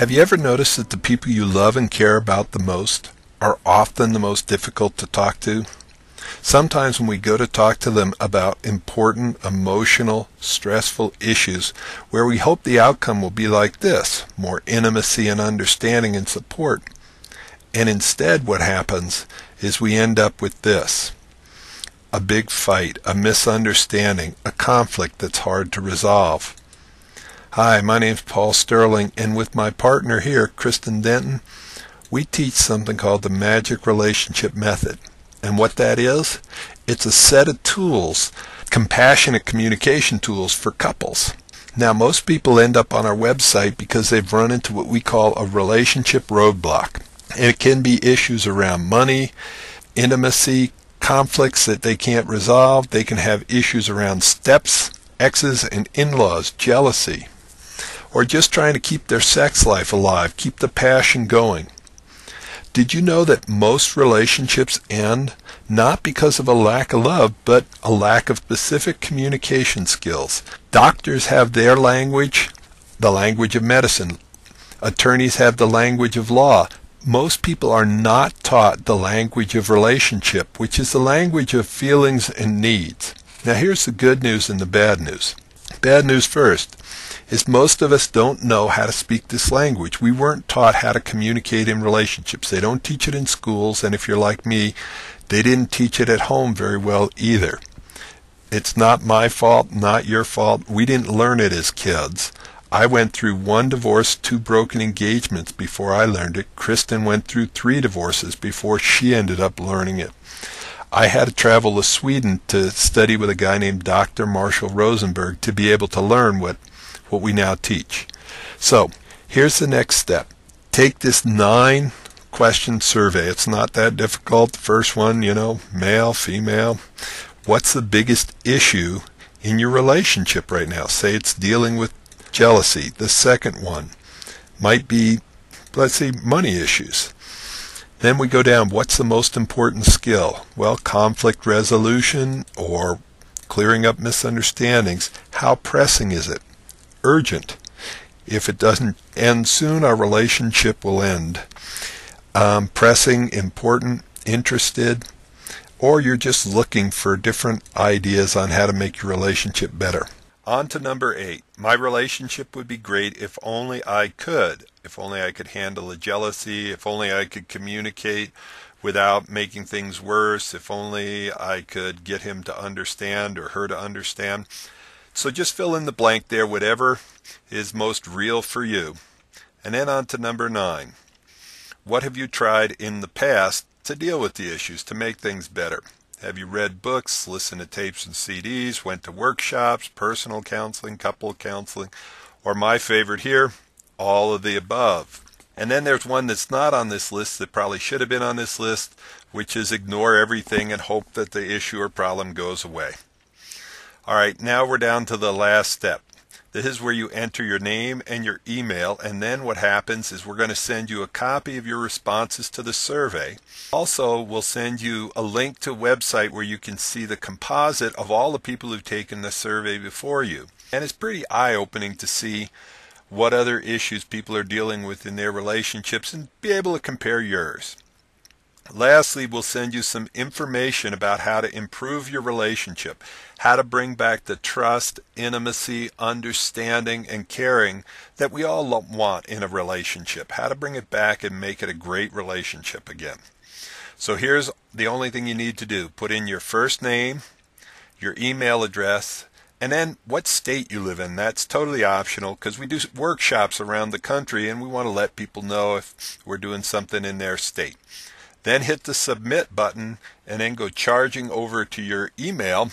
Have you ever noticed that the people you love and care about the most are often the most difficult to talk to? Sometimes when we go to talk to them about important, emotional, stressful issues where we hope the outcome will be like this, more intimacy and understanding and support, and instead what happens is we end up with this: a big fight, a misunderstanding, a conflict that's hard to resolve. Hi, my name's Paul Sterling, and with my partner here, Kristen Denton, we teach something called the Magic Relationship Method. And what that is, it's a set of tools, compassionate communication tools for couples. Now, most people end up on our website because they've run into what we call a relationship roadblock. And it can be issues around money, intimacy, conflicts that they can't resolve. They can have issues around steps, exes, and in-laws, jealousy, or just trying to keep their sex life alive, keep the passion going. Did you know that most relationships end not because of a lack of love, but a lack of specific communication skills? Doctors have their language, the language of medicine. Attorneys have the language of law. Most people are not taught the language of relationship, which is the language of feelings and needs. Now here's the good news and the bad news. Bad news first is most of us don't know how to speak this language. We weren't taught how to communicate in relationships. They don't teach it in schools, and if you're like me, they didn't teach it at home very well either. It's not my fault, not your fault. We didn't learn it as kids. I went through 1 divorce, 2 broken engagements before I learned it. Kristen went through 3 divorces before she ended up learning it. I had to travel to Sweden to study with a guy named Dr. Marshall Rosenberg to be able to learn what we now teach. So here's the next step. Take this 9-question survey. It's not that difficult. The first one, male, female. What's the biggest issue in your relationship right now? Say it's dealing with jealousy. The second one might be, let's say, money issues. Then we go down, what's the most important skill? Well, conflict resolution or clearing up misunderstandings. How pressing is it? Urgent. If it doesn't end soon, our relationship will end. Pressing, important, interested, or you're just looking for different ideas on how to make your relationship better. On to number 8. My relationship would be great if only I could. If only I could handle the jealousy. If only I could communicate without making things worse. If only I could get him to understand or her to understand. So just fill in the blank there, whatever is most real for you. And then on to number 9. What have you tried in the past to deal with the issues, to make things better? Have you read books, listened to tapes and CDs, went to workshops, personal counseling, couple counseling, or my favorite here, all of the above? And then there's one that's not on this list that probably should have been on this list, which is ignore everything and hope that the issue or problem goes away. All right, now we're down to the last step. This is where you enter your name and your email, and then what happens is we're going to send you a copy of your responses to the survey. Also, we'll send you a link to a website where you can see the composite of all the people who've taken the survey before you. And it's pretty eye-opening to see what other issues people are dealing with in their relationships and be able to compare yours. Lastly, we'll send you some information about how to improve your relationship, how to bring back the trust, intimacy, understanding, and caring that we all want in a relationship, how to bring it back and make it a great relationship again. So here's the only thing you need to do. Put in your first name, your email address, and then what state you live in. That's totally optional because we do workshops around the country and we want to let people know if we're doing something in their state. Then hit the submit button and then go charging over to your email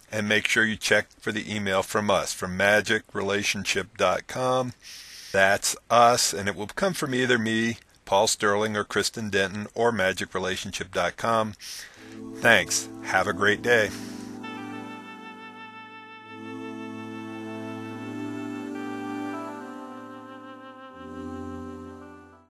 and make sure you check for the email from us, from magicrelationship.com. That's us, and it will come from either me, Paul Sterling, or Kristen Denton, or magicrelationship.com. Thanks. Have a great day.